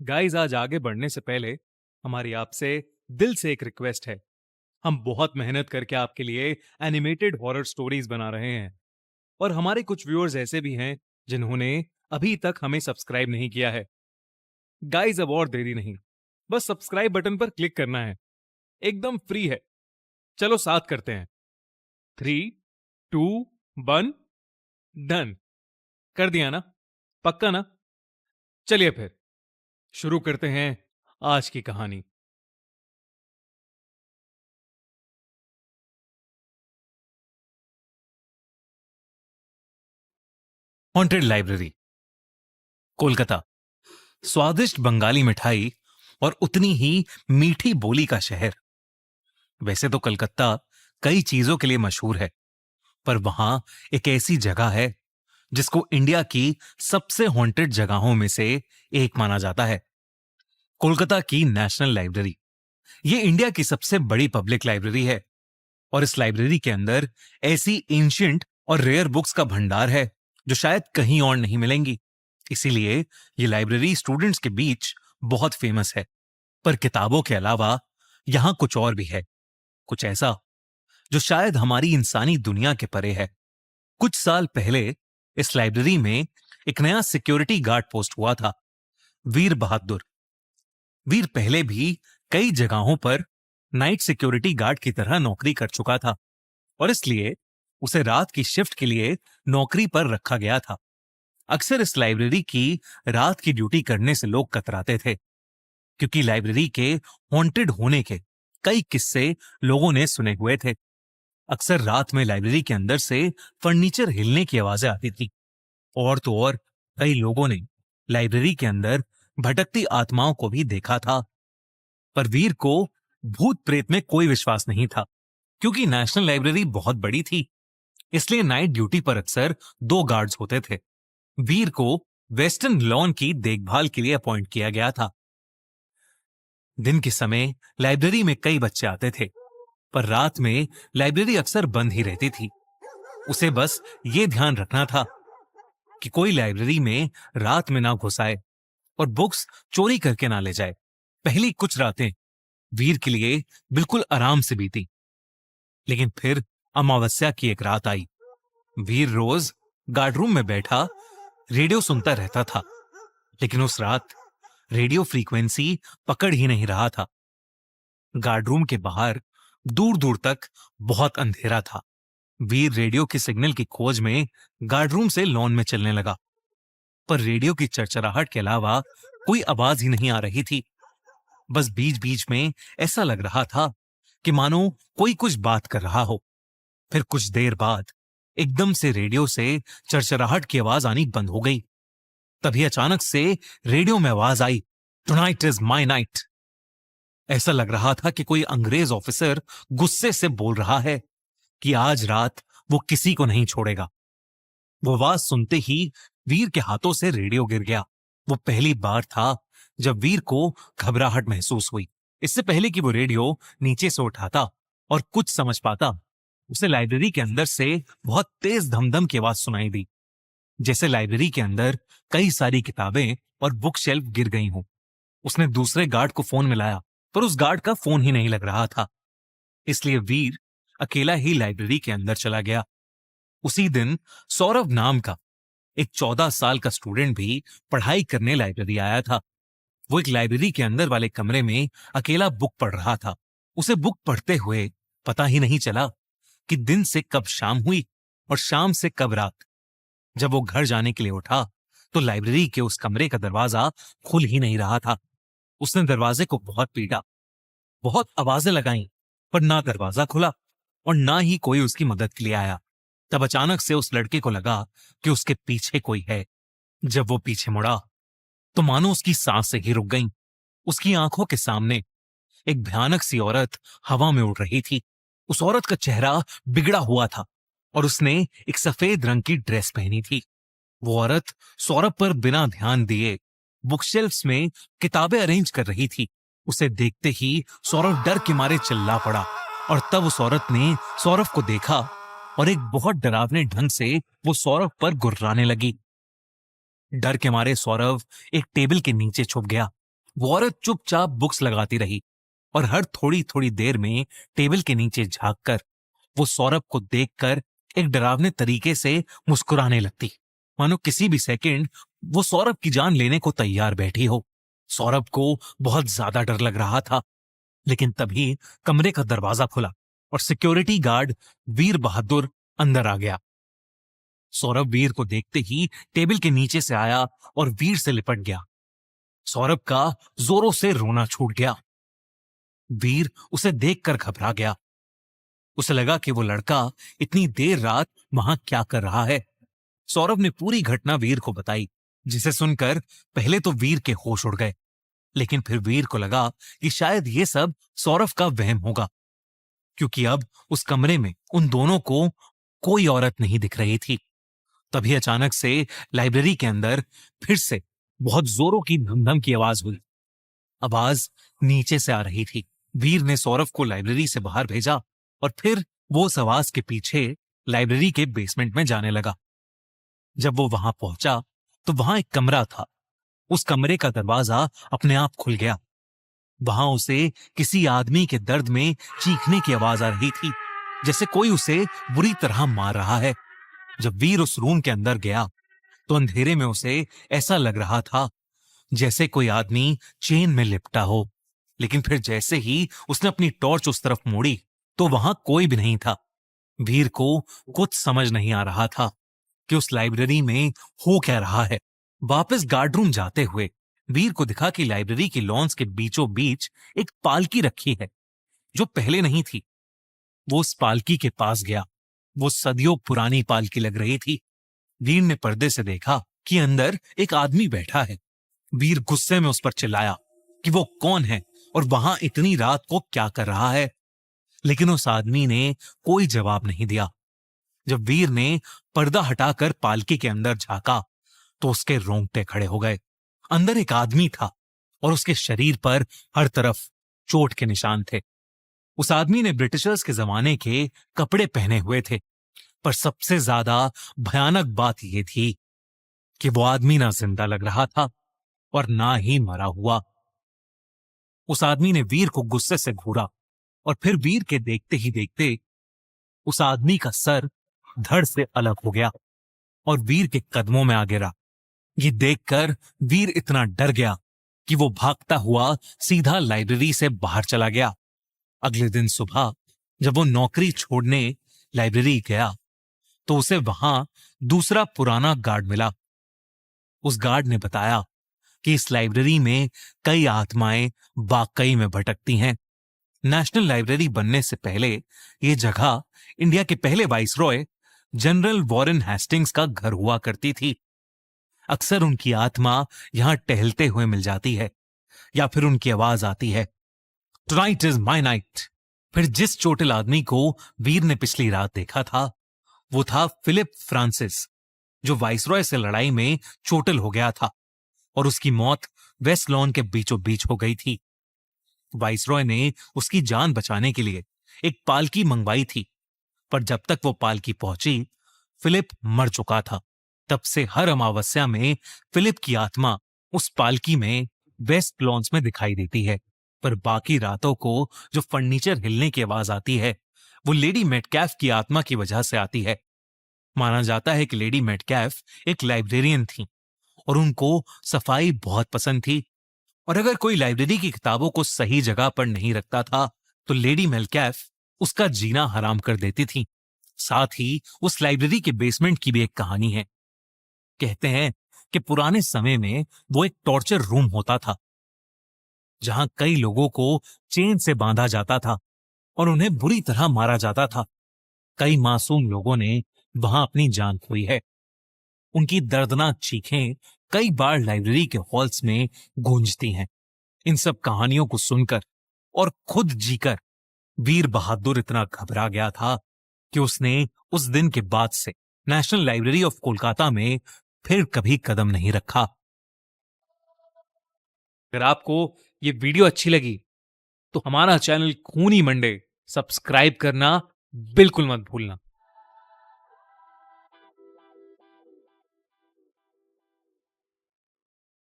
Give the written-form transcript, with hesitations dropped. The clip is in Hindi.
गाइस, आज आगे बढ़ने से पहले हमारी आपसे दिल से एक रिक्वेस्ट है। हम बहुत मेहनत करके आपके लिए एनिमेटेड हॉरर स्टोरीज बना रहे हैं और हमारे कुछ व्यूअर्स ऐसे भी हैं जिन्होंने अभी तक हमें सब्सक्राइब नहीं किया है। गाइस, अब और देरी नहीं, बस सब्सक्राइब बटन पर क्लिक करना है। एकदम फ्री है। चलो साथ करते हैं। 3, 2, 1, डन। कर दिया ना? पक्का ना? चलिए फिर शुरू करते हैं आज की कहानी। Haunted library, Kolkata. स्वादिष्ट बंगाली मिठाई और उतनी ही मीठी बोली का शहर। वैसे तो कलकत्ता कई चीजों के लिए मशहूर है, पर वहां एक ऐसी जगह है जिसको इंडिया की सबसे हॉन्टेड जगहों में से एक माना जाता है। कोलकाता की नेशनल लाइब्रेरी। ये इंडिया की सबसे बड़ी पब्लिक लाइब्रेरी है और इस लाइब्रेरी के अंदर ऐसी एंशियंट और रेयर बुक्स का भंडार है जो शायद कहीं और नहीं मिलेंगी। इसीलिए ये लाइब्रेरी स्टूडेंट्स के बीच बहुत फेमस है। पर किताबों के अलावा यहां कुछ और भी है, कुछ ऐसा जो शायद हमारी इंसानी दुनिया के परे है। कुछ साल पहले इस लाइब्रेरी में एक नया सिक्योरिटी गार्ड पोस्ट हुआ था, वीर बहादुर। वीर पहले भी कई जगहों पर नाइट सिक्योरिटी गार्ड की तरह नौकरी कर चुका था और इसलिए उसे रात की शिफ्ट के लिए नौकरी पर रखा गया था। अक्सर इस लाइब्रेरी की रात की ड्यूटी करने से लोग कतराते थे, क्योंकि लाइब्रेरी के हॉन्टेड होने के कई किस्से लोगों ने सुने हुए थे। अक्सर रात में लाइब्रेरी के अंदर से फर्नीचर हिलने की आवाजें आती थी और तो और कई लोगों ने लाइब्रेरी के अंदर भटकती आत्माओं को भी देखा था। पर वीर को भूत प्रेत में कोई विश्वास नहीं था, क्योंकि नेशनल लाइब्रेरी बहुत बड़ी थी। इसलिए नाइट ड्यूटी पर अक्सर दो गार्ड्स होते थे। वीर को वेस्टर्न लॉन की देखभाल के लिए अपॉइंट किया गया था। दिन के समय लाइब्रेरी में कई बच्चे आते थे, पर रात में लाइब्रेरी अक्सर बंद ही रहती थी। उसे बस ये ध्यान रखना था कि कोई लाइब्रेरी में रात में ना घुस आए और बुक्स चोरी करके ना ले जाए। पहली कुछ रातें वीर के लिए बिल्कुल आराम से बीती, लेकिन फिर अमावस्या की एक रात आई। वीर रोज गार्ड रूम में बैठा रेडियो सुनता रहता था, लेकिन उस रात रेडियो फ्रीक्वेंसी पकड़ ही नहीं रहा था। गार्ड रूम के बाहर दूर दूर तक बहुत अंधेरा था। वीर रेडियो के सिग्नल की खोज में गार्ड रूम से लॉन में चलने लगा, पर रेडियो की चरचराहट के अलावा कोई आवाज ही नहीं आ रही थी। बस बीच बीच में ऐसा लग रहा था कि मानो कोई कुछ बात कर रहा हो। फिर कुछ देर बाद एकदम से रेडियो से चरचराहट की आवाज आनी बंद हो गई। तभी अचानक से रेडियो में आवाज आई, टुनाइट इज माई नाइट। ऐसा लग रहा था कि कोई अंग्रेज ऑफिसर गुस्से से बोल रहा है कि आज रात वो किसी को नहीं छोड़ेगा। वो आवाज सुनते ही वीर के हाथों से रेडियो गिर गया। वो पहली बार था जब वीर को घबराहट महसूस हुई। इससे पहले कि वो रेडियो नीचे से उठाता और कुछ समझ पाता, उसे लाइब्रेरी के अंदर से बहुत तेज धमधम की आवाज सुनाई दी, जैसे लाइब्रेरी के अंदर कई सारी किताबें और बुक शेल्फ गिर गई हों। उसने दूसरे गार्ड को फोन मिलाया, पर उस गार्ड का फोन ही नहीं लग रहा था। इसलिए वीर अकेला ही लाइब्रेरी के अंदर चला गया। उसी दिन सौरभ नाम का एक 14 साल का स्टूडेंट भी पढ़ाई करने लाइब्रेरी आया था। वो एक लाइब्रेरी के अंदर वाले कमरे में अकेला बुक पढ़ रहा था। उसे बुक पढ़ते हुए पता ही नहीं चला कि दिन से कब शाम हुई और शाम से कब रात। जब वो घर जाने के लिए उठा तो लाइब्रेरी के उस कमरे का दरवाजा खुल ही नहीं रहा था। उसने दरवाजे को बहुत पीटा, बहुत आवाजें लगाईं, पर ना दरवाजा खुला और ना ही कोई उसकी मदद के लिए आया। तब अचानक से उस लड़के को लगा कि उसके पीछे कोई है। जब वो पीछे मुड़ा तो मानो उसकी सांसें ही रुक गईं। उसकी आंखों के सामने एक भयानक सी औरत हवा में उड़ रही थी। उस औरत का चेहरा बिगड़ा हुआ था और उसने एक सफेद रंग की ड्रेस पहनी थी। वो औरत सौरभ पर बिना ध्यान दिए बुकशेल्फ्स में किताबें अरेंज कर रही थी। उसे देखते ही सौरभ डर के मारे चिल्ला पड़ा और तब उस औरत ने सौरभ को देखा और एक बहुत डरावने ढंग से वो सौरभ पर गुर्राने लगी। डर के मारे सौरभ एक टेबल के नीचे छुप गया वो औरत चुपचाप बुक्स लगाती रही और हर थोड़ी थोड़ी देर में टेबल के नीचे झांककर वो सौरभ को देखकर एक डरावने तरीके से मुस्कुराने लगती, मानो किसी भी सेकंड वो सौरभ की जान लेने को तैयार बैठी हो। सौरभ को बहुत ज्यादा डर लग रहा था, लेकिन तभी कमरे का दरवाजा खुला और सिक्योरिटी गार्ड वीर बहादुर अंदर आ गया। सौरभ वीर को देखते ही टेबल के नीचे से आया और वीर से लिपट गया। सौरभ का जोरों से रोना छूट गया। वीर उसे देखकर घबरा गया। उसे लगा कि वो लड़का इतनी देर रात वहां क्या कर रहा है। सौरभ ने पूरी घटना वीर को बताई, जिसे सुनकर पहले तो वीर के होश उड़ गए, लेकिन फिर वीर को लगा कि शायद ये सब सौरभ का वहम होगा, क्योंकि अब उस कमरे में उन दोनों को कोई औरत नहीं दिख रही थी। तभी अचानक से लाइब्रेरी के अंदर फिर से बहुत जोरों की धमधम की आवाज हुई। आवाज नीचे से आ रही थी। वीर ने सौरभ को लाइब्रेरी से बाहर भेजा और फिर वो उस आवाज के पीछे लाइब्रेरी के बेसमेंट में जाने लगा। जब वो वहां पहुंचा तो वहां एक कमरा था। उस कमरे का दरवाजा अपने आप खुल गया। वहां उसे किसी आदमी के दर्द में चीखने की आवाज आ रही थी, जैसे कोई उसे बुरी तरह मार रहा है। जब वीर उस रूम के अंदर गया तो अंधेरे में उसे ऐसा लग रहा था जैसे कोई आदमी चेन में लिपटा हो। लेकिन फिर जैसे ही उसने अपनी टॉर्च उस तरफ मोड़ी तो वहां कोई भी नहीं था। वीर को कुछ समझ नहीं आ रहा था कि उस लाइब्रेरी में हो क्या रहा है। वापस गार्ड रूम जाते हुए वीर को दिखा कि लाइब्रेरी की लॉन्स के बीचों बीच एक पालकी रखी है, जो पहले नहीं थी। वो उस पालकी के पास गया। वो सदियों पुरानी पालकी लग रही थी। वीर ने पर्दे से देखा कि अंदर एक आदमी बैठा है। वीर गुस्से में उस पर चिल्लाया कि वो कौन है और वहां इतनी रात को क्या कर रहा है, लेकिन उस आदमी ने कोई जवाब नहीं दिया। जब वीर ने पर्दा हटाकर पालकी के अंदर झांका तो उसके रोंगटे खड़े हो गए। अंदर एक आदमी था और उसके शरीर पर हर तरफ चोट के निशान थे। उस आदमी ने ब्रिटिशर्स के जमाने के कपड़े पहने हुए थे, पर सबसे ज्यादा भयानक बात यह थी कि वो आदमी ना जिंदा लग रहा था और ना ही मरा हुआ। उस आदमी ने वीर को गुस्से से घूरा और फिर वीर के देखते ही देखते उस आदमी का सर धड़ से अलग हो गया और वीर के कदमों में आ गिरा। ये देखकर वीर इतना डर गया कि वो भागता हुआ सीधा लाइब्रेरी से बाहर चला गया। अगले दिन सुबह जब वो नौकरी छोड़ने लाइब्रेरी गया तो उसे वहां दूसरा पुराना गार्ड मिला। उस गार्ड ने बताया कि इस लाइब्रेरी में कई आत्माएं वाकई में भटकती हैं। नेशनल लाइब्रेरी बनने से पहले यह जगह इंडिया के पहले वाइसरॉय जनरल वॉरेन हेस्टिंग्स का घर हुआ करती थी। अक्सर उनकी आत्मा यहां टहलते हुए मिल जाती है या फिर उनकी आवाज आती है, टुनाइट इज माय नाइट। फिर जिस चोटिल आदमी को वीर ने पिछली रात देखा था वो था फिलिप फ्रांसिस, जो वाइसरॉय से लड़ाई में चोटिल हो गया था और उसकी मौत वेस्ट लॉन के बीचों बीच हो गई थी। वाइसरॉय ने उसकी जान बचाने के लिए एक पालकी मंगवाई थी, पर जब तक वो पालकी पहुंची फिलिप मर चुका था। तब से हर अमावस्या में फिलिप की आत्मा उस पालकी में वेस्ट लॉन्स में दिखाई देती है, पर बाकी रातों को जो फर्नीचर हिलने की आवाज आती है वो लेडी मेटकैफ की आत्मा की वजह से आती है। माना जाता है कि लेडी मेटकैफ एक लाइब्रेरियन थी और उनको सफाई बहुत पसंद थी, और अगर कोई लाइब्रेरी की किताबों को सही जगह पर नहीं रखता था तो लेडी मेटकैफ उसका जीना हराम कर देती थी। साथ ही उस लाइब्रेरी के बेसमेंट की भी एक कहानी है। कहते हैं कि पुराने समय में वो एक टॉर्चर रूम होता था, जहां कई लोगों को चेन से बांधा जाता था और उन्हें बुरी तरह मारा जाता था। कई मासूम लोगों ने वहां अपनी जान खोई है। उनकी दर्दनाक चीखें कई बार लाइब्रेरी के हॉल्स में गूंजती हैं। इन सब कहानियों को सुनकर और खुद जीकर वीर बहादुर इतना घबरा गया था कि उसने उस दिन के बाद से नेशनल लाइब्रेरी ऑफ कोलकाता में फिर कभी कदम नहीं रखा। अगर आपको ये वीडियो अच्छी लगी तो हमारा चैनल खूनी मंडे सब्सक्राइब करना बिल्कुल मत भूलना।